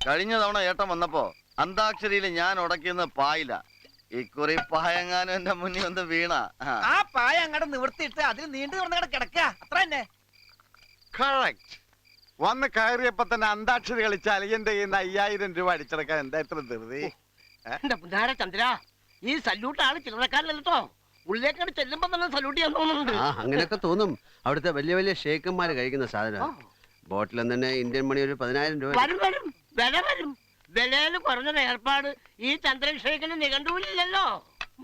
കഴിഞ്ഞ തവണ ഏട്ടൻ വന്നപ്പോ അന്താക്ഷരിയിൽ ഞാൻ ഉടക്കിയെന്ന് പായില്ല. ഇക്കുറി പായങ്ങാനും എന്റെ മുന്നിൽ വന്ന് വീണ. ആ പായ അങ്ങോട്ട് നിവർത്തിയിട്ട് അതിൽ നീണ്ടു തുറന്നങ്ങടെ കിടക്കുക. അത്ര തന്നെ. വന്ന് കയറിയപ്പോ തന്നെ അന്താക്ഷരി കളിച്ച അലിയന്റെ കയ്യിൽ നിന്ന് 5000 രൂപ അടിച്ചെടുക്കാൻ എന്താ ഇത്ര ധൃതി? ചന്ദ്ര, ഈ സല്യൂട്ട് ആള് ചില്ലറക്കാരല്ലോ. ഉള്ളിലേക്കാണ് ചെല്ലുമ്പോ തന്നെ സല്യൂട്ട് ചെയ്യാൻ തോന്നുന്നുണ്ട്. അങ്ങനെയൊക്കെ തോന്നും. അവിടുത്തെ വലിയ വലിയ ഷേക്കന്മാര് കഴിക്കുന്ന സാധനം. ബോട്ടിൽ തന്നെ ഇന്ത്യൻ മണി ഒരു 10000 രൂപ വരും. വില വരും. വിലയിൽ കുറഞ്ഞൊരു ഏർപ്പാട് ഈ ചന്ദ്രശേഖരന് നിഘണ്ടുവില്ലല്ലോ.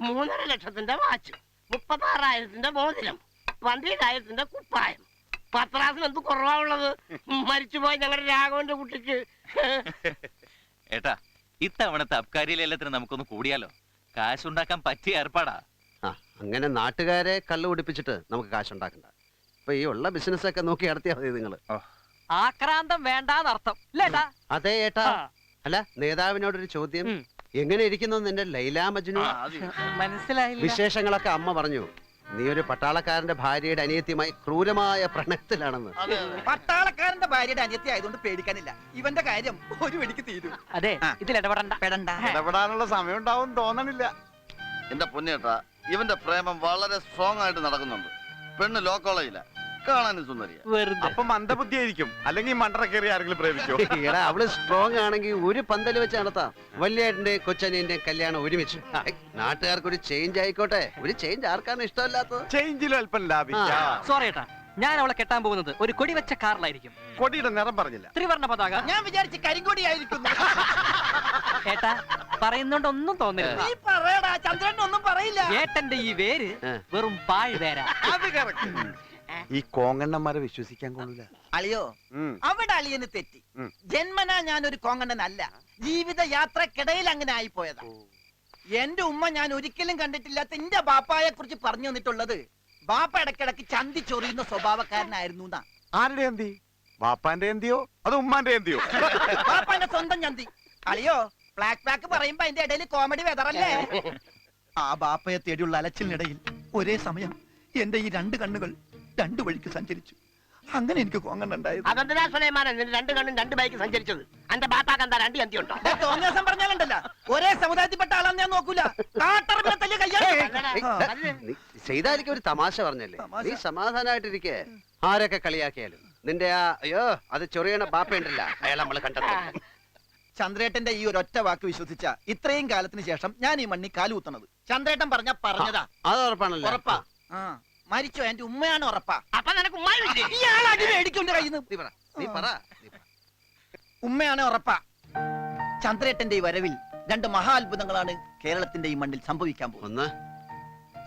3.5 ലക്ഷത്തിന്റെ വാച്ച്, 36,000 മോതിരം, 12,000 കുപ്പായം. പത്രാസിന് എന്ത് കുറവാണുള്ളത്? മരിച്ചുപോയി ഞങ്ങളുടെ രാഘവന്റെ കുട്ടിക്ക്. ഏട്ടാ, ഇത്തവണത്തെ അബ്കാരി ലേലത്തിന് നമുക്കൊന്ന് കൂടിയാലോ? കാശുണ്ടാക്കാൻ പറ്റിയ ഏർപ്പാടാ. അങ്ങനെ നാട്ടുകാരെ കള്ളു കുടിപ്പിച്ചിട്ട് നമുക്ക് കാശുണ്ടാക്കണ്ട. ഇപ്പൊ ഈ ഉള്ള ബിസിനസ് ഒക്കെ നോക്കി നടത്തിയാൽ മതി നിങ്ങള്. ആക്രാന്തം വേണ്ടാന്നർത്ഥം. അതെ ഏട്ടാ. അല്ല, നേതാവിനോടൊരു ചോദ്യം. എങ്ങനെ ഇരിക്കുന്നു നിന്റെ ലൈലാ മജ്നു? മനസ്സിലായില്ല. വിശേഷങ്ങളൊക്കെ അമ്മ പറഞ്ഞു. നീ ഒരു പട്ടാളക്കാരന്റെ ഭാര്യയുടെ അനിയത്തിയുമായി ക്രൂരമായ പ്രണയത്തിലാണെന്ന്. പട്ടാളക്കാരന്റെ ഭാര്യയുടെ അനിയത്തി ആയതുകൊണ്ട് പേടിക്കാനില്ല. ഇവന്റെ കാര്യം ഒരു വെടിക്ക് തീരും. അതെ, ഇതിൽ ഇടപെടാനുള്ള സമയം ഉണ്ടാവും തോന്നണില്ല. എന്റെ പൊന്നേട്ടാ, ഇവന്റെ പ്രേമം വളരെ സ്ട്രോങ് ആയിട്ട് നടക്കുന്നുണ്ട്. പെണ്ണ് ലോ കോളേജില്ല, കാണാനും സുന്ദരിയ. അപ്പൊ മന്ദബുദ്ധിയായിരിക്കും. അല്ലെങ്കിൽ മണ്ടറ കയറി ആരെങ്കിലും പ്രേമിക്കോ? എടാ, അവള് സ്ട്രോങ് ആണെങ്കിൽ ഒരു പന്തല് വെച്ച് നടത്താം. വലിയേട്ടന്റെ കൊച്ചനിന്റെ കല്യാണം ഒരുമിച്ച്. നാട്ടുകാർക്ക് ഒരു ചേഞ്ച് ആയിക്കോട്ടെ. ഒരു ചേഞ്ച് ആർക്കാണ് ഇഷ്ടമല്ലാത്തത്? ചേഞ്ചിലും അല്പം ലാഭിക്കാം. സോറി ഏട്ടാ, ഞാൻ അവളെ കെട്ടാൻ പോകുന്നത് ഒരു കൊടി വെച്ച കാറിലായിരിക്കും. കൊടിയുടെ നിറം പറഞ്ഞില്ല. ത്രിവർണ്ണ പതാക. ഞാൻ വിചാരിച്ച് കരിങ്കൊടി ആയിരിക്കും. ഏട്ടാ, പറയുന്നോണ്ടൊന്നും തോന്നില്ല. നീ പറയടാ, ചന്ദ്രൻ ഒന്നും പറയില്ല. ഏട്ടന്റെ ഈ വേര് വെറും പാഴ് വേരാ. അത് കറക്റ്റ്. ഈ കോങ്ങണ്ണന്മാരെ വിശ്വസിക്കാൻ കൊള്ളില്ല. അളിയോ, അവിടെ അളിയന് തെറ്റി. ജന്മനാ ഞാൻ ഒരു കോങ്ങണ്ണനല്ല. ജീവിത യാത്രക്കിടയിൽ അങ്ങനെ ആയിപ്പോയതാ. എന്റെ ഉമ്മ ഞാൻ ഒരിക്കലും കണ്ടിട്ടില്ലാത്ത എന്റെ ബാപ്പായെ കുറിച്ച് പറഞ്ഞു തന്നിട്ടുള്ളത് ബാപ്പ ഇടക്കിടക്ക് ചന്തി ചൊറിയുന്ന സ്വഭാവക്കാരനായിരുന്നു. ആരുടെ എന്തി? ബാപ്പാന്റെ എന്തിയോ അത് ഉമ്മാന്റെ എന്തിയോ? ബാപ്പാന്റെ സ്വന്തം ചന്തി. അളിയോ, ഫ്ലാഷ് ബാക്ക് പറയുമ്പോ അതിന്റെ ഇടയിൽ കോമഡി വെതറല്ലേ? ആ ബാപ്പയെ തേടിയുള്ള അലച്ചിലിനിടയിൽ ഒരേ സമയം എന്റെ ഈ 2 കണ്ണുകൾ 2 വഴിക്ക് സഞ്ചരിച്ചു. അങ്ങനെ എനിക്ക് കോങ്ങണ്ണുണ്ടായത്. അതെന്തിനാ സുലൈമാനെ 2 കണ്ണും 2 ബൈക്ക് സഞ്ചരിച്ചത്? എന്റെ ബാപ്പാക്ക് എന്താ 2 അന്തി ഉണ്ടോ? തോന്നിയാസം പറഞ്ഞാലുണ്ടല്ല, ഒരേ സമുദായത്തിൽപ്പെട്ട ആളാന്ന് ഞാൻ നോക്കൂല. ചെയ്താലിക്ക് ഒരു തമാശ പറഞ്ഞല്ലേ. നീ സമാധാനായിട്ടിരിക്കേ. ആരൊക്കെ കളിയാക്കിയാലും നിന്റെ ആ അയ്യോ അത് ചൊറിയണ ബാപ്പയുണ്ടല്ല, അയാൾ നമ്മള് കണ്ടെത്തും. ചന്ദ്രേട്ടന്റെ ഈ ഒരൊറ്റ വാക്ക് വിശ്വസിച്ച ഇത്രയും കാലത്തിന് ശേഷം ഞാൻ ഈ മണ്ണി കാലുകുത്തണത്. ചന്ദ്രേട്ടൻ പറഞ്ഞതാ. അത് ഉറപ്പാണല്ലോ. ഉറപ്പാ. മരിച്ചോ എന്റെ ഉമ്മയാണ് ഉറപ്പാ. അപ്പൊ നിനക്ക് ഉമ്മായില്ലേ? ഉമ്മയാണ് ഉറപ്പാ. ചന്ദ്രേട്ടന്റെ ഈ വരവിൽ 2 മഹാത്ഭുതങ്ങളാണ് കേരളത്തിന്റെ ഈ മണ്ണിൽ സംഭവിക്കാൻ പോകുന്നത്.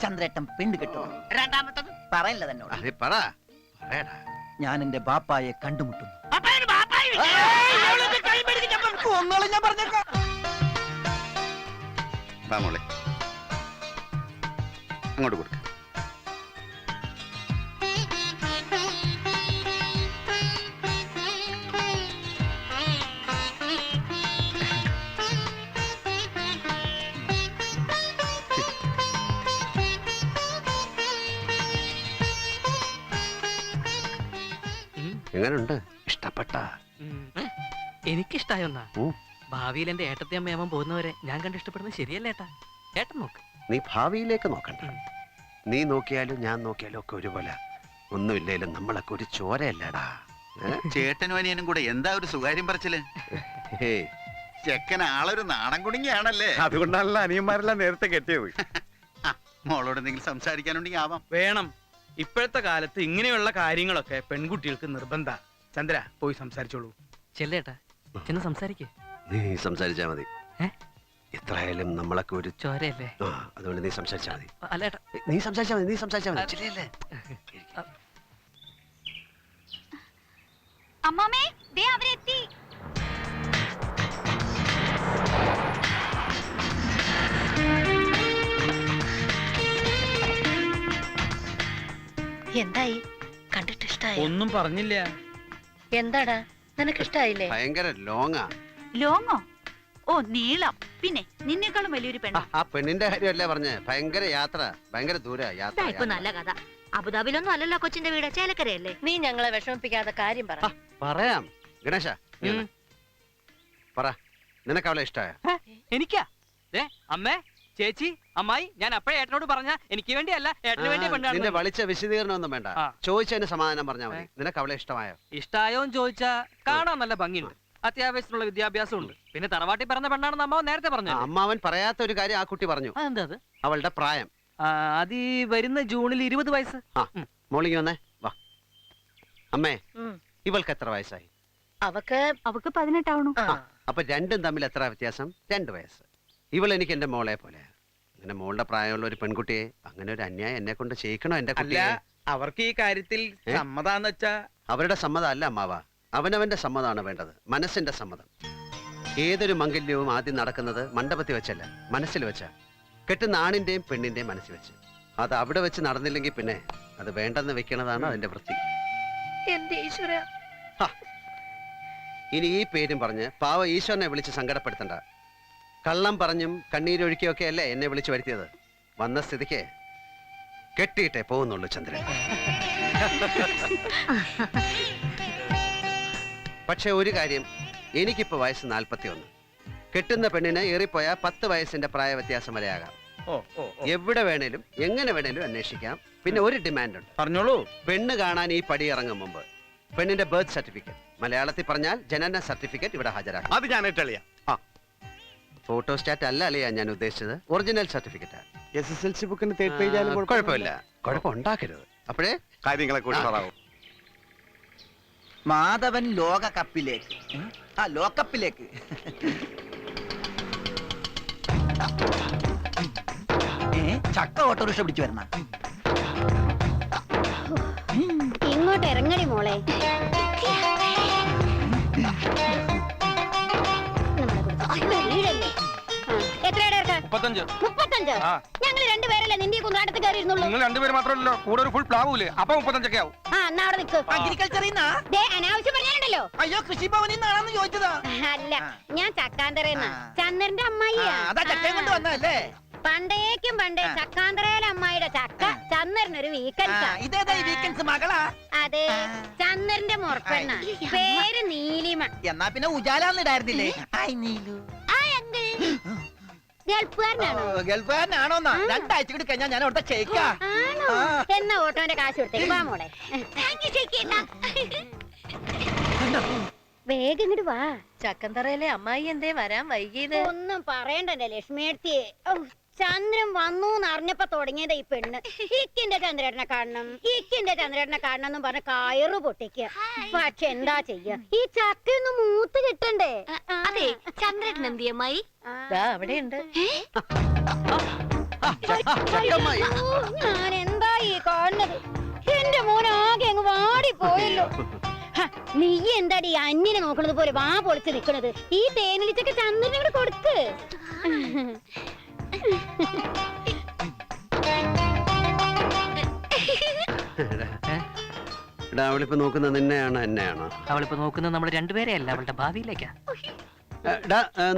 ചന്ദ്രേട്ടൻ പെണ്ണ് കെട്ടുന്നു. രണ്ടാമത്തത് പറയല്ല തന്നോട്. ഞാൻ എന്റെ ബാപ്പായെ കണ്ടുമുട്ടുന്നു. ഞാൻ പറഞ്ഞേക്കാം. അങ്ങോട്ട് കൊടുക്ക. എങ്ങനുണ്ട്? ഇഷ്ടപ്പെട്ട? എനിക്കിഷ്ടായൊന്നാ. ഭാവിയിൽ എന്റെ ഏട്ടത്തെ അമ്മയമ്മ പോകുന്നവരെ ഞാൻ കണ്ട് ഇഷ്ടപ്പെടുന്നത് ശരിയല്ല ഏട്ടാ. ഏട്ടൻ നോക്ക്. നീ ഭാവിയിലേക്ക് നോക്കണ്ട. നീ നോക്കിയാലും ഞാൻ നോക്കിയാലും ഒക്കെ ഒരുപോലെ. ഒന്നുമില്ലേലും നമ്മളൊക്കെ ഒരു ചോരയല്ലടാ. ചേട്ടനും അനിയനും കൂടെ എന്താ ഒരു സുകാര്യം പറച്ചില്? ചെക്കൻ ആളൊരു നാണം കുടുങ്ങിയാണല്ലേ. അതുകൊണ്ടാണല്ലോ അനിയന്മാരെല്ലാം നേരത്തെ കെട്ടിയത്. മോളോട് എന്തെങ്കിലും സംസാരിക്കാനുണ്ടെങ്കിൽ ആവാം. വേണം. ഇപ്പോഴത്തെ കാലത്ത് ഇങ്ങനെയുള്ള കാര്യങ്ങളൊക്കെ പെൺകുട്ടികൾക്ക് നിർബന്ധ. ചന്ദ്ര, പോയി സംസാരിച്ചോളൂ. ചെല്ലേട്ടാ, ചെന്ന് സംസാരിക്കേ. നീ സംസാരിച്ചാ മതി. എത്രയായാലും നമ്മളൊക്കെ ഒരു ചോരയല്ലേ. അതുകൊണ്ട് നീ സംസാരിച്ചാ മതി. അല്ലേട്ടാ, നീ സംസാരിച്ചാ മതി. അമ്മാമേ, ദേ അവരെത്തി. എന്തായി? കണ്ടിട്ട് ഇഷ്ടായി? ഒന്നും പറഞ്ഞില്ല. എന്താടാ, നിനക്ക് ഇഷ്ടായില്ലേ? ഭയങ്കര ലോങ്ങാ. ലോങ്ങോ? ഓ, നീളം. പിന്നെ നിന്നേക്കാളും വലിയൊരു പെണ്ണ്. ആ പെണ്ണിന്റെ കാര്യമല്ലേ പറഞ്ഞേ. ഭയങ്കര യാത്ര, ഭയങ്കര ദൂര യാത്ര. ഇപ്പൊ നല്ല കഥ. അബുദാബിലൊന്നും അല്ലല്ലോ കൊച്ചിന്റെ വീട്, ചേലക്കരയല്ലേ. നീ ഞങ്ങളെ വിഷമിപ്പിക്കാത്ത കാര്യം പറ. പറയാം ഗണേശ. പറ, നിനക്ക് അവളെ ഇഷ്ടമായ? എനിക്കാ അമ്മേ ചേച്ചി അമ്മായി ഞാൻ അപ്പഴേ ഏട്ടനോട് പറഞ്ഞ എനിക്ക് വേണ്ടിയല്ല ഏട്ടന് വേണ്ടി നിന്റെ വളിച്ച വിശദീകരണം ഒന്നും വേണ്ട, ചോദിച്ചതിന് സമാധാനം പറഞ്ഞാൽ മതി. നിനക്ക് അവളെ ഇഷ്ടമായോ? ഇഷ്ടായോന്ന് ചോദിച്ചാ കാണാൻ നല്ല ഭംഗിയുണ്ട്, അത്യാവശ്യത്തിനുള്ള വിദ്യാഭ്യാസം ഉണ്ട്, പിന്നെ തറവാട്ടി പറഞ്ഞ പെണ്ണാണെന്ന് അമ്മാവൻ നേരത്തെ പറഞ്ഞു. അമ്മാവൻ പറയാത്ത ഒരു കാര്യം ആ കുട്ടി പറഞ്ഞു. അതെന്താ അത്? അവളുടെ പ്രായം. അത് ഈ വരുന്ന ജൂണിൽ 20 വയസ്സ്. മോളിങ് വന്നേ വാ. അമ്മേ, ഇവൾക്ക് എത്ര വയസ്സായി? അവക്ക് 18 ആവണു. അപ്പൊ രണ്ടും തമ്മിൽ എത്ര വ്യത്യാസം? 2 വയസ്സ്. ഇവൾ എനിക്ക് എന്റെ മോളെ പോലെ. അങ്ങനെ മോളുടെ പ്രായമുള്ള ഒരു പെൺകുട്ടിയെ അങ്ങനെ ഒരു അന്യായം എന്നെ കൊണ്ട് ചെയ്യിക്കണോ? എന്റെ അല്ല, കുട്ടിയെ അവർക്ക് ഈ കാര്യത്തിൽ സമ്മതാന്ന് വെച്ചാ അവരുടെ സമ്മതം അല്ല അമ്മാവ, അവനവന്റെ സമ്മതമാണ് വേണ്ടത്, മനസ്സിന്റെ സമ്മതം. ഏതൊരു മംഗല്യവും ആദ്യം നടക്കുന്നത് മണ്ഡപത്തിൽ വെച്ചല്ല, മനസ്സിൽ വെച്ച. കെട്ടുന്ന ആണിന്റെയും പെണ്ണിന്റെയും മനസ്സിൽ വെച്ച്. അത് അവിടെ വെച്ച് നടന്നില്ലെങ്കിൽ പിന്നെ അത് വേണ്ടെന്ന് വെക്കണതാണ് അതിന്റെ വൃത്തി. എന്റെ ഈശ്വര, ഇനി ഈ പേരും പറഞ്ഞ് പാവ ഈശ്വരനെ വിളിച്ച് സങ്കടപ്പെടുത്തണ്ട. കള്ളം പറഞ്ഞും കണ്ണീരൊഴുക്കിയൊക്കെ അല്ലേ എന്നെ വിളിച്ചു വരുത്തിയത്. വന്ന സ്ഥിതിക്ക് കെട്ടിയിട്ടേ പോകുന്നുള്ളൂ ചന്ദ്രൻ. പക്ഷെ ഒരു കാര്യം, എനിക്കിപ്പോ വയസ്സ് 41. കെട്ടുന്ന പെണ്ണിന് ഏറിപ്പോയ 10 വയസ്സിന്റെ പ്രായ വ്യത്യാസം വരെ ആകാം. എവിടെ വേണേലും എങ്ങനെ വേണേലും അന്വേഷിക്കാം. പിന്നെ ഒരു ഡിമാൻഡ് ഉണ്ട്. പറഞ്ഞോളൂ. പെണ്ണ് കാണാൻ ഈ പടി ഇറങ്ങും മുമ്പ് പെണ്ണിന്റെ ബർത്ത് സർട്ടിഫിക്കറ്റ്, മലയാളത്തിൽ പറഞ്ഞാൽ ജനന സർട്ടിഫിക്കറ്റ് ഇവിടെ ഹാജരാക്കാം. അത് ഞാൻ ഇട്ടളിയാ. ഫോട്ടോസ്റ്റാറ്റ് അല്ല അല്ലയാ ഞാൻ ഉദ്ദേശിച്ചത്, ഒറിജിനൽ സർട്ടിഫിക്കറ്റ്. SSLC ബുക്കിന് 3rd പേജ് ആയാലും കുഴപ്പമില്ല, കുഴപ്പമുണ്ടാക്കരുത്. അപ്പോഴേ കാര്യങ്ങളെ കൂട്ടാറാവും. മാധവൻ ലോകകപ്പിലേക്ക്, ലോകകപ്പിലേക്ക്. ചക്ക ഓട്ടോറിക്ഷ പിടിച്ചു വരണ. ഇങ്ങോട്ട് ഇറങ്ങടി മോളെ. എത്രയുടെ 35? ഞങ്ങൾ രണ്ടുപേരല്ലേ നിന്റെ കുന്നാട്ടത്തിൽ കയറിയിരുന്നുള്ളൂ. നിങ്ങൾ രണ്ടുപേര് മാത്രമല്ലോ, കൂടെ ഒരു ഫുൾ പ്ലാവൂലേ, അപ്പൊ 35 ആവും. അവിടെ നിൽക്ക്. അഗ്രികൾച്ചറിൽ അനാവശ്യം പറഞ്ഞാലുണ്ടല്ലോ. അയ്യോ, കൃഷിഭവനിൽ നിന്നാണെന്ന് ചോദിച്ചതാ. അല്ല, ഞാൻ ചക്കാന്തറേന്നാ, ചന്ദ്രന്റെ അമ്മായിയാ. അതാ ചക്കയും കൊണ്ട് വന്നതല്ലേ? പണ്ടേക്കും പണ്ടേ ചക്കാന്തറയിലെ അമ്മായിയുടെ ചക്ക ചന്ദ്രനൊരു വീക്കൻസാ. ഇതേതാ ഈ വീക്കെൻഡ്സ് മകളാ? അതെ, ചന്ദ്രന്റെ മുറപ്പെണ്ണ, പേര് നീലിമ. എന്നാ പിന്നെ ഉജാലാന്നിടായിരുന്നില്ലേ? നീലു ഗൾഫുകാരനാണോ? ഗൾഫുകാരനാണോന്നാ? 2 ആഴ്ച കൂടി കഴിഞ്ഞാൽ ഞാൻ അവിടുത്തെ ഷെയ്ക്കാ. എന്നാ ഓട്ടോന്റെ കാശ് കൊടുത്തേക്ക് വാ മോളെ. വേഗം ഇങ്ങോട്ട് വാ. ചക്കന്തറയിലെ അമ്മായി എന്തേ വരാൻ വൈകിയത്? ഒന്നും പറയണ്ടല്ലേ ലക്ഷ്മിയെടുത്തിയെ. ചന്ദ്രൻ വന്നു അറിഞ്ഞപ്പോ തുടങ്ങിയത് ഈ പെണ്ണ്. ഇക്കിന്റെ ചന്ദ്രേട്ടനെ കാണണം, ഇക്കിന്റെ ചന്ദ്രേട്ടനെ കാണണം എന്നും പറഞ്ഞ കയറ് പൊട്ടിക്കുക. പക്ഷെ എന്താ ചെയ്യ, ഈ ചക്കയൊന്നും മൂത്ത് കിട്ടണ്ടേ? അതെ, ചന്ദ്രേട്ടൻ എന്തിയ അമ്മായി? അവിടെയുണ്ട്. ഞാൻ എന്താ ഈ കാണുന്നത്? എന്റെ മോനാകെ അങ്ങ് വാടിപ്പോയല്ലോ. നീ എന്താടി അന്യനെ നോക്കണത് പോലെ വാ പൊളിച്ച് നിക്കണത്? ഈ തേനിലിച്ചൊക്കെ ചന്ദ്രനെ കൂടെ കൊടുക്ക്. അവളിപ്പോ നോക്കുന്നത് നിന്നെയാണോ എന്നെയാണോ? അവളിപ്പോ നോക്കുന്നത് നമ്മുടെ രണ്ടുപേരെ അല്ല, അവളുടെ ഭാവിയിലേക്കാ.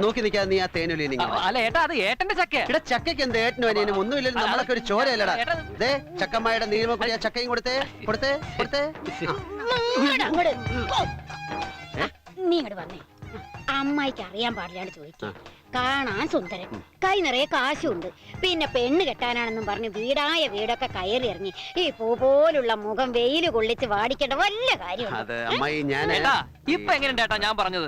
നോക്കി നിൽക്കാതെ നീ ആ തേനുലി. അല്ല ഏട്ടാ, അത് ഏട്ടന്റെ ചക്ക. ഇവിടെ ചക്കയ്ക്ക് എന്ത് ഏട്ടനും അനിയനും ഒന്നുമില്ലല്ലോ, നമ്മളൊക്കെ ഒരു ചോരയല്ലടാ. ദേ ചക്കമ്മയുടെ നീലമ കൂടി ആ ചക്കയും കൊടുത്തേ കൊടുത്തേ കൊടുത്തേ. നീ ഇങ്ങോട്ട് വന്നേ. അമ്മായിക്ക് അറിയാൻ പാടില്ലാണ്ട് ചോദിക്കാം. കാണാൻ സുന്ദരൻ, കൈ നിറയെ കാശുണ്ട്, പിന്നെ പെണ്ണ് കെട്ടാനാണെന്നും പറഞ്ഞ് വീടായ വീടൊക്കെ കയറി ഇറങ്ങി ഈ പൂ പോലുള്ള മുഖം വെയില് കൊള്ളിച്ച് വാടിക്കേണ്ട വല്ല കാര്യം. അത് അമ്മായി ഞാൻ ഇപ്പൊ എങ്ങനെയുണ്ട് ഞാൻ പറഞ്ഞത്?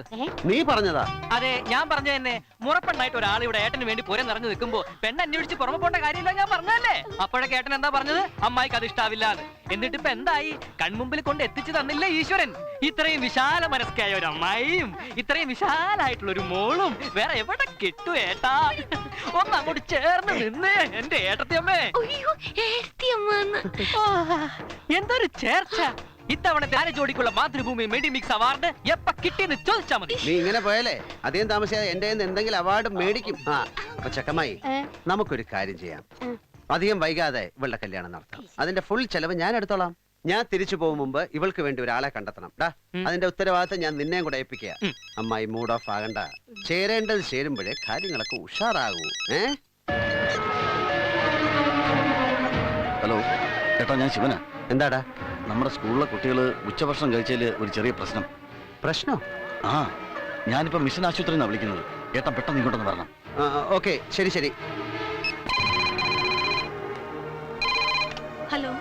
നീ പറഞ്ഞതാ? അതെ, ഞാൻ പറഞ്ഞ തന്നെ. മുറപ്പെണ്ണായിട്ട് ഒരാൾ ഇവിടെ ഏട്ടന് വേണ്ടി പുര നിറഞ്ഞു നിൽക്കുമ്പോ പെണ്ണ് അന്വേഷിച്ച് പുറമെ പോണ്ട കാര്യമില്ല ഞാൻ പറഞ്ഞല്ലേ. അപ്പോഴൊക്കെ ഏട്ടൻ എന്താ പറഞ്ഞത്? അമ്മായിക്ക് അത് ഇഷ്ടാവില്ല. എന്നിട്ട് ഇപ്പൊ എന്തായി? കൺമുമ്പിൽ കൊണ്ട് എത്തിച്ചു തന്നില്ലേ ഈശ്വരൻ? ഇത്രയും വിശാല മനസ്കായ ഒരു അമ്മായിയും ഇത്രയും വിശാലായിട്ടുള്ള ഒരു മോളും വേറെ എവിടെ കിട്ടു ഏട്ടാ? ഒന്ന് അങ്ങോട്ട് ചേർന്ന് നിന്നേ എന്റെ ഏട്ടത്തിയമ്മേ. എന്തൊരു ചേർച്ച! ഇത്തവണത്തെ ജോഡിക്കുള്ള മാതൃഭൂമി മെഡിമിക്സ് അവാർഡ് എപ്പ കിട്ടിയെന്ന് ചോദിച്ചാ മതി. നീ ഇങ്ങനെ പോയാലേ അധികം താമസിയാതെ എന്റെ എന്തെങ്കിലും അവാർഡ് മേടിക്കും. അപ്പൊ ചക്കമായി, നമുക്കൊരു കാര്യം ചെയ്യാം. അധികം വൈകാതെ ഇവളുടെ കല്യാണം നടത്താം. അതിന്റെ ഫുൾ ചെലവ് ഞാൻ എടുത്തോളാം. ഞാൻ തിരിച്ചു പോകും മുമ്പ് ഇവൾക്ക് വേണ്ടി ഒരാളെ കണ്ടെത്തണം. അതിന്റെ ഉത്തരവാദിത്തം ഞാൻ നിന്നെയും കൂടെ ഏൽപ്പിക്കുക. അമ്മായി മൂഡ് ഓഫ് ആകണ്ട. ചേരേണ്ടത് ചേരുമ്പോഴേ കാര്യങ്ങളൊക്കെ ഉഷാറാകൂ. ഹലോ ഏട്ടാ, ഞാൻ ശിവനാ. എന്താടാ? നമ്മുടെ സ്കൂളിലെ കുട്ടികൾ ഉച്ചഭക്ഷണം കഴിച്ചതിൽ ഒരു ചെറിയ പ്രശ്നം. പ്രശ്നം? ഞാനിപ്പോ മിഷൻ ആശുപത്രിയിൽ നിന്നാണ് വിളിക്കുന്നത്. ഏട്ടൻ പെട്ടെന്ന് ഇങ്ങോട്ടൊന്ന് വരണം. ഓക്കെ, ശരി ശരി. Hello.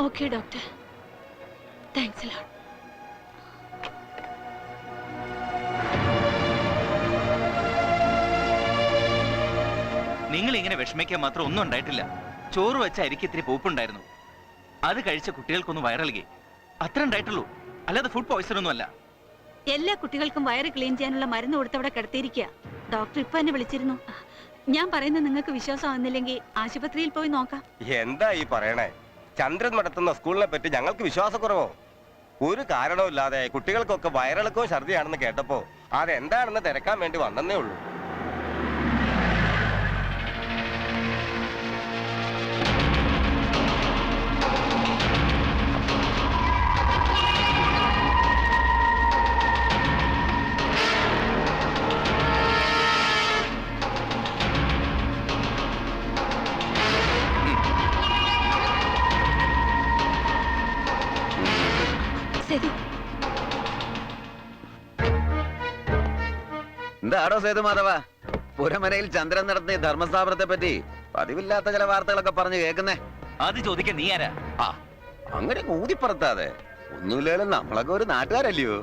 Okay doctor, thanks a lot. നിങ്ങൾ ഇങ്ങനെ വിഷമിക്കാൻ മാത്രം ഒന്നും ഉണ്ടായിട്ടില്ല. ചോറ് വെച്ച അരിക്ക് ഇത്തിരി പൂപ്പുണ്ടായിരുന്നു. അത് കഴിച്ച കുട്ടികൾക്കൊന്ന് വയറിളകി, അത്ര ഉണ്ടായിട്ടുള്ളൂ. അല്ലാതെ ഫുഡ് പോയ്സൺ ഒന്നും അല്ല. എല്ലാ കുട്ടികൾക്കും വയറ് ക്ലീൻ ചെയ്യാനുള്ള മരുന്ന് കൊടുത്തവിടെ കിടത്തിയിരിക്കുക. ഡോക്ടർ ഇപ്പൊ എന്നെ വിളിച്ചിരുന്നു. ഞാൻ പറയുന്നത് നിങ്ങൾക്ക് വിശ്വാസമാകുന്നില്ലെങ്കിൽ ആശുപത്രിയിൽ പോയി നോക്കാം. എന്താ ഈ പറയണേ? ചന്ദ്രൻ നടത്തുന്ന സ്കൂളിനെ പറ്റി ഞങ്ങൾക്ക് വിശ്വാസക്കുറവോ? ഒരു കാരണവുമില്ലാതെ കുട്ടികൾക്കൊക്കെ വയറിളക്കോ ഛർദിയാണെന്ന് കേട്ടപ്പോ അതെന്താണെന്ന് തിരക്കാൻ വേണ്ടി വന്നേ ഉള്ളൂ. ശരി. എന്താടോ സേതുമാധവ, പുരമനയിൽ ചന്ദ്രൻ നടത്തിയ ധർമ്മസ്ഥാപനത്തെ പറ്റി പതിവില്ലാത്ത ചില വാർത്തകളൊക്കെ പറഞ്ഞു കേൾക്കുന്നേ? അത് ചോദിക്കാൻ നീ ആരാ? അങ്ങനെ ഊതിപ്പറത്താതെ. ഒന്നുമില്ലേലും നമ്മളൊക്കെ ഒരു നാട്ടുകാരല്ലയോ?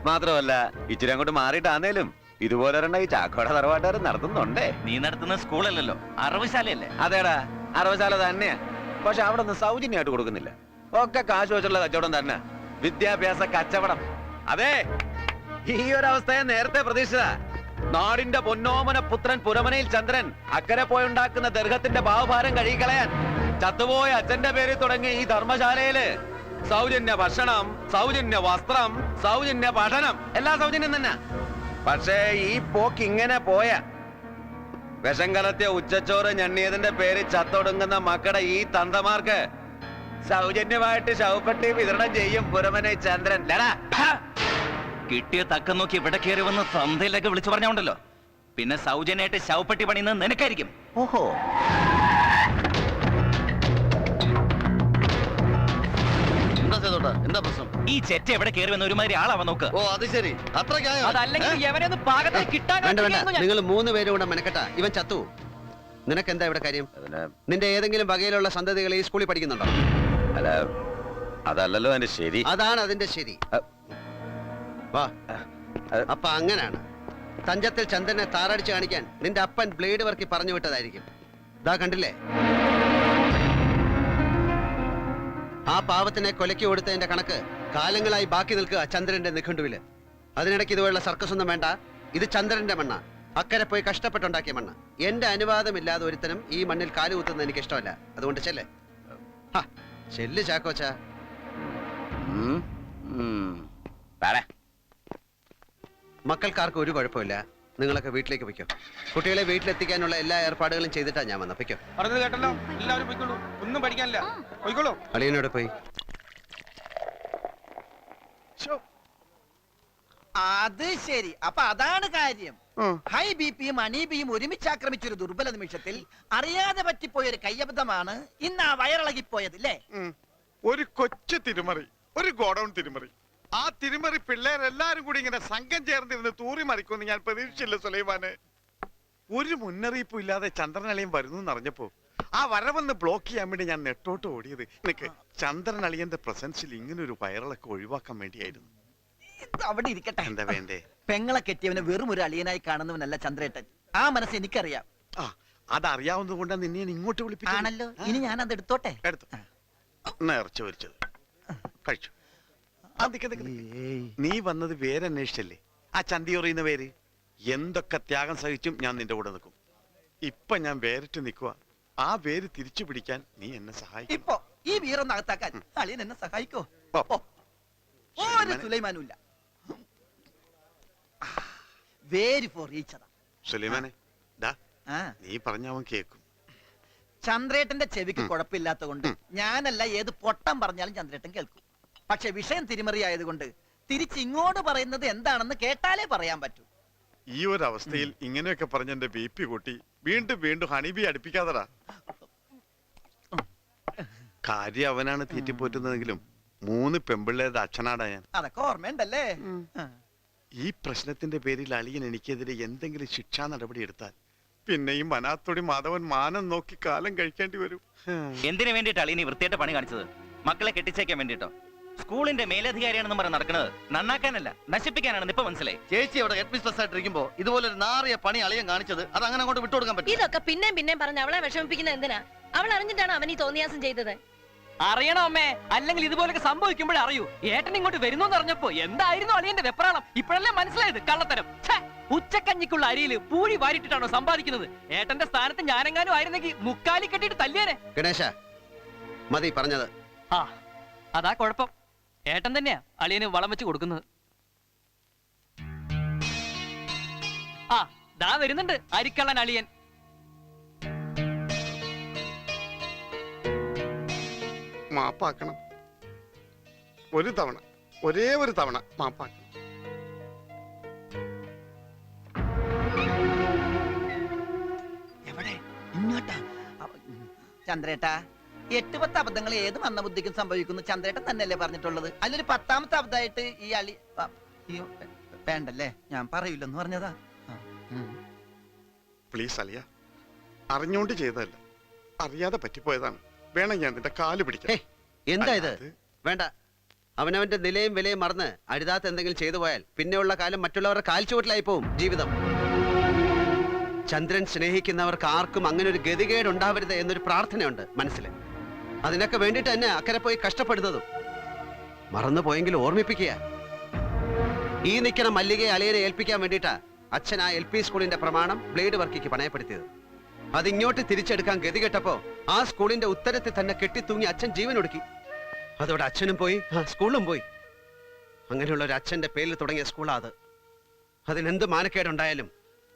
മാത്രമല്ല ഇച്ചിരി അങ്ങോട്ട് മാറിയിട്ടാന്നേലും ഇതുപോലെ ഈ ചാക്കോട തറവാട്ടുകാർ നടത്തുന്നുണ്ടേ. നീ നടത്തുന്ന സ്കൂളല്ലല്ലോ, അറവുശാലയല്ലേ? അതേടാ, അറവശാല തന്നെയാ. പക്ഷെ അവിടെ നിന്ന് സൗജന്യമായിട്ട് കൊടുക്കുന്നില്ല. ഒക്കെ കാശ് വെച്ചുള്ള കച്ചവടം തന്നെ, വിദ്യാഭ്യാസ കച്ചവടം. അതെ, ഈ ഒരു അവസ്ഥയെ നേരത്തെ പ്രതീക്ഷിച്ചതാ. നാടിന്റെ പൊന്നോമന പുത്രൻ പുരമനയിൽ ചന്ദ്രൻ അക്കരെ പോയുണ്ടാക്കുന്ന ദർഹത്തിന്റെ ഭാവഭാരം കഴുകിക്കളയാൻ ചത്തുപോയ അച്ഛന്റെ പേരിൽ തുടങ്ങി ഈ ധർമ്മശാലയില് സൗജന്യ ഭക്ഷണം, സൗജന്യ വസ്ത്രം, സൗജന്യ പഠനം, എല്ലാം സൗജന്യം തന്നെ. പക്ഷേ ഈ പോക്ക് ഇങ്ങനെ പോയ വിഷം കലർത്തിയ ഉച്ചച്ചോറ് ഞണ്ണിയതിന്റെ പേരിൽ ചത്തൊടുങ്ങുന്ന മക്കളുടെ ഈ തന്തമാർക്ക് സൗജന്യമായിട്ട് ശവപ്പെട്ടി വിതരണം ചെയ്യും പുരമനയിൽ ചന്ദ്രൻ. കിട്ടിയ തക്കം നോക്കി ഇവിടെ കയറി വന്ന് തന്തയിലൊക്കെ വിളിച്ചു പറഞ്ഞോണ്ടല്ലോ. പിന്നെ സൗജന്യമായിട്ട് ശവപ്പെട്ടി പണിയുന്നത് നിനക്കായിരിക്കും. ഓഹോ, എന്താ സേതോട്ടാ, എന്താ പ്രശ്നം? ഈ ചെറ്റ എവിടെ കയറി വന്ന ഒരുമാതിരി ആളാവാൻ നോക്ക്. ഓ അത് ശരി, അത്രയ്ക്കായോ? അതല്ലെങ്കിൽ എവനൊന്ന് പാകത്തിൽ കിട്ടാൻ വേണ്ട വേണ്ട, നിങ്ങൾ 3 പേരും കൂടെ മെനക്കെട്ടാ. ഇവൻ ചത്തു. നിനക്ക് എന്താ ഇവിടെ കാര്യം? നിന്റെ ഏതെങ്കിലും വകയിലുള്ള സന്തതികൾ ഈ സ്കൂളിൽ പഠിക്കുന്നുണ്ടോ? അല്ല, അതല്ലല്ലോ അതിന്റെ ശരി. അതാണ് അതിന്റെ ശരി. വാ. അപ്പൊ അങ്ങനാണ്. തഞ്ചത്തിൽ ചന്ദ്രനെ താറടിച്ച് കാണിക്കാൻ നിന്റെ അപ്പൻ ബ്ലേഡ് വർക്കി പറഞ്ഞു വിട്ടതായിരിക്കും. ദാ കണ്ടില്ലേ, ആ പാവത്തിനെ കൊലയ്ക്ക് കൊടുത്തതിന്റെ കണക്ക് കാലങ്ങളായി ബാക്കി നിൽക്കുക ചന്ദ്രന്റെ നിഘണ്ടുവില്. അതിനിടയ്ക്ക് ഇതുപോലുള്ള സർക്കസ് ഒന്നും വേണ്ട. ഇത് ചന്ദ്രന്റെ മണ്ണ, അക്കരെ പോയി കഷ്ടപ്പെട്ടുണ്ടാക്കിയ മണ്ണ്. എന്റെ അനുവാദമില്ലാതെ ഒരുത്തനും ഈ മണ്ണിൽ കാലുകുത്തുന്നത് എനിക്ക് ഇഷ്ടമല്ല. അതുകൊണ്ട് ചെല്ലേ, ചെല്ല് ചാക്കോച്ച. മക്കൾക്കാർക്കും ഒരു കുഴപ്പമില്ല. നിങ്ങളൊക്കെ വീട്ടിലേക്ക് പൊയ്ക്കോ. കുട്ടികളെ വീട്ടിലെത്തിക്കാനുള്ള എല്ലാ ഏർപ്പാടുകളും ചെയ്തിട്ടാ ഞാൻ വന്ന. പൊയ്ക്കോ. പറഞ്ഞത് കേട്ടല്ലോ, എല്ലാവരും പോയിക്കോളൂ. ഒന്നും പഠിക്കാനില്ല, പോയിക്കോളൂ. അളിയനോട് പോയി. അത് ശരി, അപ്പൊ അതാണ് കാര്യം. ഹൈ ബിപിയും അണീബിയും ഒരുമിച്ച് ആക്രമിച്ചൊരു ദുർബല നിമിഷത്തിൽ അറിയാതെ പറ്റിപ്പോയ ഒരു കയ്യബദ്ധമാണ് ഇന്ന് ആ വയറിളകിപ്പോയത് അല്ലേ? ഒരു കൊച്ചു തിരുമറി, ഒരു ഗോഡൌൺ തിരുമറി. ആ തിരുമറി പിള്ളേരെല്ലാരും കൂടി ഇങ്ങനെ സംഘം ചേർന്നിരുന്ന് തൂറി മറിക്കുമെന്ന് ഞാൻ പ്രതീക്ഷിച്ചില്ല സുലൈമാനെ. ഒരു മുന്നറിയിപ്പും ഇല്ലാതെ ചന്ദ്രനളിയൻ വരുന്നു എന്നറിഞ്ഞപ്പോ ആ വരവെന്ന് ബ്ലോക്ക് ചെയ്യാൻ വേണ്ടി ഞാൻ നെട്ടോട്ട് ഓടിയത് നിനക്ക് ചന്ദ്രനളിയന്റെ പ്രസൻസിൽ ഇങ്ങനെ ഒരു വയറിളൊക്കെ ഒഴിവാക്കാൻ വേണ്ടിയായിരുന്നു. അവിടെ ഇരിക്കട്ടെ. എന്താ വേണ്ടേ? പെങ്ങളെ കെട്ടിയവനെ വെറും ഒരു അളിയനായി കാണുന്നവനല്ല ചന്ദ്രേട്ടൻ. ആ മനസ്സ് എനിക്കറിയാം. അതറിയാവുന്നത് കൊണ്ടാ നിന്നെ ഞാൻ ഇങ്ങോട്ട് വിളിപ്പിച്ചു. ആണല്ലോ, ഇനി ഞാൻ അത് എടുത്തോട്ടെ. നേർച്ച വരിച്ചത് കഴിച്ചു. നീ വന്നത് പേരന്വേഷിച്ചല്ലേ? ആ ചന്തിയൊറിയുന്ന പേര്. എന്തൊക്കെ ത്യാഗം സഹിച്ചും ഞാൻ നിന്റെ കൂടെ നിൽക്കും. ഇപ്പൊ ഞാൻ വേറിട്ട് നിൽക്കുക. ആ പേര് തിരിച്ചു പിടിക്കാൻ നീ എന്നെ സഹായിക്കും. ഇപ്പൊ ഈ വീറൊന്ന് അകത്താക്കാൻ അളിയൻ എന്നെ സഹായിക്കോ? ഒരു സുലൈമാനുമില്ല. Vary four ഈച്ചതാ സുലൈമാനെ. നീ പറഞ്ഞ അവൻ കേക്കും. ചന്ദ്രേട്ടന്റെ ചെവിക്ക് കുഴപ്പമില്ലാത്ത കൊണ്ട് ഞാനല്ല ഏത് പൊട്ടം പറഞ്ഞാലും ചന്ദ്രേട്ടൻ കേൾക്കും. പക്ഷെ വിഷയം തിരിമറിയായതുകൊണ്ട് തിരിച്ചിങ്ങോട്ട് പറയുന്നത് എന്താണെന്ന് കേട്ടാലേ പറയാൻ പറ്റൂ. ഈ ഒരു അവസ്ഥയിൽ ഇങ്ങനെയൊക്കെ പറഞ്ഞ എന്റെ BP കൂട്ടി വീണ്ടും വീണ്ടും ഹണിബി അടുപ്പിക്കാതടാ. കാര്യം അവനാണ് തീറ്റിപ്പോറ്റുന്നതെങ്കിലും 3 പെമ്പിള്ളേരുടെ അച്ഛനാടാ ഞാൻ. അതൊക്കെ ഓർമ്മയുണ്ടല്ലേ? ഈ പ്രശ്നത്തിന്റെ പേരിൽ അളിയൻ എനിക്കെതിരെ എന്തെങ്കിലും ശിക്ഷാ നടപടി എടുത്താൽ പിന്നെയും വനാത്തൊടി മാധവൻ മാനം നോക്കി കാലം കഴിക്കേണ്ടി വരും. എന്തിനു വേണ്ടിയിട്ട് അളിയൻ ഈ വൃത്തിയായിട്ട് പണി കാണിച്ചത്? മക്കളെ കെട്ടിച്ചേക്കാൻ വേണ്ടിട്ടോ? സ്കൂളിന്റെ മേലധികാരിയാണെന്ന് പറഞ്ഞ് നടക്കുന്നത് നന്നാക്കാനല്ല, നശിപ്പിക്കാനാണെന്ന് ഇപ്പൊ മനസ്സിലായി. ചേച്ചി അവിടെ ഹെഡ് മിസ്ട്രസ് ആയിട്ടിരിക്കുമ്പോ ഇതുപോലെ ഒരു നാറിയ പണി അളിയൻ കാണിച്ചത് അത് അങ്ങനെ അങ്ങോട്ട് വിട്ടുകൊടുക്കാൻ പറ്റും. ഇതൊക്കെ പിന്നെയും പറഞ്ഞ് അവളെ വിഷമിപ്പിക്കുന്ന എന്തിനാ? അവൾ അറിഞ്ഞിട്ടാണ് അവൻ ഈ തോന്നിയാസം ചെയ്തത്. അറിയണോ അമ്മേ? അല്ലെങ്കിൽ ഇതുപോലൊക്കെ സംഭവിക്കുമ്പോഴേ അറിയൂ. ഏട്ടൻ ഇങ്ങോട്ട് വരുന്നു അറിഞ്ഞപ്പോ എന്തായിരുന്നു അളിയന്റെ വെപ്രാളം? ഇപ്പോഴല്ലേ മനസ്സിലായത് കള്ളത്തരം. ഉച്ചക്കഞ്ഞിക്കുള്ള അരിയില് പൂഴി വാരിട്ടിട്ടാണോ സമ്പാദിക്കുന്നത്? ഏട്ടന്റെ സ്ഥാനത്ത് ഞാനെങ്ങാനും ആയിരുന്നെങ്കിൽ മുക്കാലി കെട്ടിട്ട് തല്ലിയേനെ. ഗണേശ മതി പറഞ്ഞത്. ആ അതാ കുഴപ്പം. ഏട്ടൻ തന്നെയാ അളിയന് വളം വെച്ച് കൊടുക്കുന്നത്. ആ ദാ വരുന്നുണ്ട് അരിക്കള്ളൻ അളിയൻ. മാപ്പാക്കണം. ഒരു തവണ, ഒരേ ഒരു തവണ മാപ്പാക്കണം. എവിടെ? ഇങ്ങോട്ടാ. ചന്ദ്രേട്ടാ, 8-10 അബദ്ധങ്ങൾ ഏത് മന്ദബുദ്ധിക്കും സംഭവിക്കുന്നു ചന്ദ്രേട്ടൻ തന്നെയല്ലേ പറഞ്ഞിട്ടുള്ളത്? അതിലൊരു 10ാമത്തെ അബദ്ധമായിട്ട് ഈ അളി വേണ്ടല്ലേ, ഞാൻ പറയൂലെന്ന് പറഞ്ഞതാ. പ്ലീസ് അലിയ, അറിഞ്ഞോണ്ട് ചെയ്തതല്ല, അറിയാതെ പറ്റിപ്പോയതാണ്. വേണം ഞാൻ നിന്റെ കാല് പിടിക്കാം. എന്താ ഇത്? വേണ്ട. അവനവന്റെ നിലയും വിലയും മറന്ന് അരുതാത്ത എന്തെങ്കിലും ചെയ്തു പോയാൽ പിന്നെയുള്ള കാലം മറ്റുള്ളവരുടെ കാൽച്ചുവട്ടിലായി പോവും ജീവിതം. ചന്ദ്രൻ സ്നേഹിക്കുന്നവർക്ക് ആർക്കും അങ്ങനെ ഒരു ഗതികേട് ഉണ്ടാവരുത് എന്നൊരു പ്രാർത്ഥനയുണ്ട് മനസ്സിൽ. അതിനൊക്കെ വേണ്ടിട്ട് തന്നെ അക്കരെ പോയി കഷ്ടപ്പെടുന്നതും. മറന്നു പോയെങ്കിൽ ഓർമ്മിപ്പിക്കുക. ഈ നിൽക്കണ മല്ലികയെ അളിയനെ ഏൽപ്പിക്കാൻ വേണ്ടിയിട്ടാ അച്ഛൻ ആ LP സ്കൂളിന്റെ പ്രമാണം ബ്ലേഡ് വർക്കിക്ക് പണയപ്പെടുത്തിയത്. അതിങ്ങോട്ട് തിരിച്ചെടുക്കാൻ ഗതികെട്ടപ്പോ ആ സ്കൂളിന്റെ ഉത്തരത്തിൽ തന്നെ കെട്ടിത്തൂങ്ങി അച്ഛൻ ജീവൻ ഒടുക്കി. അതോടെ അച്ഛനും പോയി, സ്കൂളും പോയി. അങ്ങനെയുള്ള ഒരു അച്ഛന്റെ പേരിൽ തുടങ്ങിയ സ്കൂളാ അത്. അതിനെന്ത് മാനക്കേടുണ്ടായാലും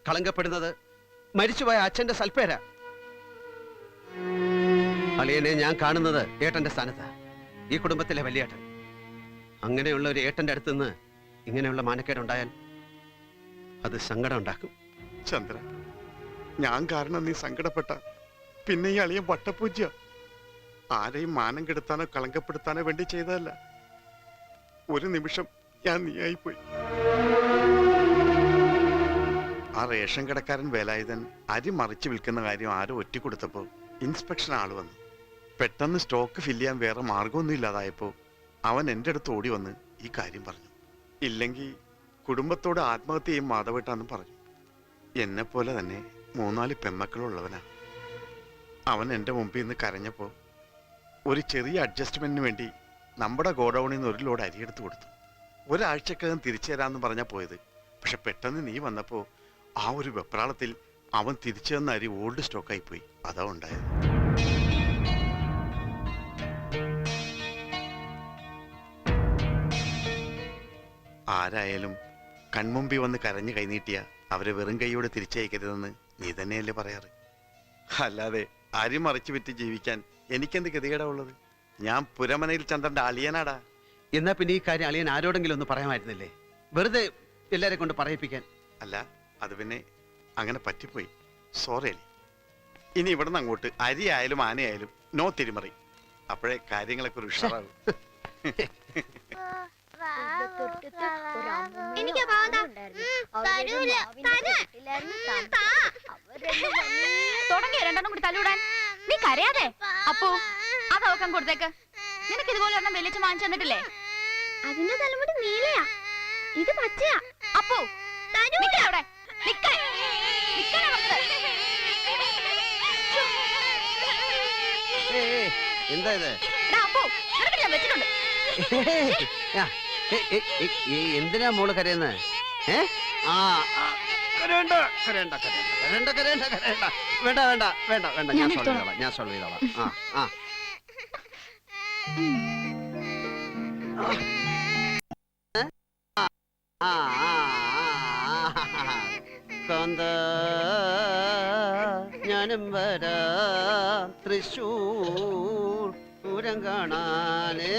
കളങ്കപ്പെടുന്നത് മരിച്ചുപോയ അച്ഛന്റെ സൽപ്പേരാ. അളിയനെ ഞാൻ കാണുന്നത് ഏട്ടന്റെ സ്ഥാനത്താ, ഈ കുടുംബത്തിലെ വലിയേട്ടൻ. അങ്ങനെയുള്ള ഒരു ഏട്ടന്റെ അടുത്തുനിന്ന് ഇങ്ങനെയുള്ള മാനക്കേടുണ്ടായാൽ അത് സങ്കടം ഉണ്ടാക്കും. ചന്ദ്ര, ഞാൻ കാരണം നീ സങ്കടപ്പെട്ട പിന്നെ ഈ അളിയൻ വട്ടപ്പൂജ്യ. ആരെയും മാനം കെടുത്താനോ കളങ്കപ്പെടുത്താനോ വേണ്ടി ചെയ്തതല്ല. ഒരു നിമിഷം ഞാൻ നീയായിപ്പോയി. ആ റേഷൻ കടക്കാരൻ വേലായുധൻ അരി മറിച്ച് വിൽക്കുന്ന കാര്യം ആരോ ഒറ്റിക്കൊടുത്തപ്പോ ഇൻസ്പെക്ഷൻ ആള് വന്നു. പെട്ടെന്ന് സ്റ്റോക്ക് ഫില്ല് ചെയ്യാൻ വേറെ മാർഗമൊന്നും ഇല്ലാതായപ്പോ അവൻ എൻ്റെ അടുത്ത് ഓടി വന്ന് ഈ കാര്യം പറഞ്ഞു. ഇല്ലെങ്കിൽ കുടുംബത്തോട് ആത്മഹത്യ ചെയ്യും മാധവേട്ടാന്ന് പറഞ്ഞു. എന്നെപ്പോലെ തന്നെ 3-4 പെമ്മക്കളുള്ളവനാ. അവൻ എൻ്റെ മുമ്പിൽ നിന്ന് കരഞ്ഞപ്പോൾ ഒരു ചെറിയ അഡ്ജസ്റ്റ്മെന്റിന് വേണ്ടി നമ്മുടെ ഗോഡൌണിൽ നിന്ന് 1 ലോഡ് അരിയെടുത്ത് കൊടുത്തു. ഒരാഴ്ചക്കകം തിരിച്ചു തരാമെന്ന് പറഞ്ഞാൽ പോയത്. പക്ഷെ പെട്ടെന്ന് നീ വന്നപ്പോൾ ആ ഒരു വെപ്രാളത്തിൽ അവൻ തിരിച്ചു തന്ന അരി ഓൾഡ് സ്റ്റോക്കായി പോയി. അതാ ഉണ്ടായത്. ആരായാലും കൺമുമ്പിൽ വന്ന് കരഞ്ഞു കൈനീട്ടിയ അവരെ വെറും കൈയോടെ തിരിച്ചയക്കരുതെന്ന് നീ തന്നെയല്ലേ പറയാറ്? അല്ലാതെ അരി മറിച്ചു വിറ്റ് ജീവിക്കാൻ എനിക്കെന്ത് ഗതികേടാ ഉള്ളത്? ഞാൻ പുരമനയിൽ ചന്ദ്രന്റെ അളിയനാടാ. എന്നാ പിന്നെ ഈ കാര്യം അളിയൻ ആരോടെങ്കിലും ഒന്ന് പറയാമായിരുന്നില്ലേ? വെറുതെ എല്ലാരെ കൊണ്ട് പറയിപ്പിക്കാൻ. അല്ല, അത് പിന്നെ അങ്ങനെ പറ്റിപ്പോയി. സോറി അലി. ഇനി ഇവിടെ നിന്ന് അങ്ങോട്ട് അരി ആയാലും ആനയായാലും നോ തിരിമറി. അപ്പോഴേ കാര്യങ്ങളൊക്കെ ഒരു ഉഷാറാകും. തുടങ്ങിയ 2 കൂടി തല്ലൂടാൻ. നീ കരയാതെ. അപ്പോ അത് അവക്കാൻ കൊടുത്തേക്ക്. നിനക്ക് ഇതുപോലെ ഒരെണ്ണം വെളിച്ചം വാങ്ങിച്ചു തന്നിട്ടില്ലേ? അതിന്റെ തലമുടി നീലയാ, ഇത് പച്ചയാ. അപ്പോ അവിടെ എന്താ ഇത്? ഞാൻ വെച്ചിട്ടുണ്ട്. എന്തിനാ മോള് കരയുന്നത്? വേണ്ട ഞാൻ സോൾവ് ചെയ്തോളാം. ഞാനും വരാം തൃശൂർ പൂരം കാണാനേ.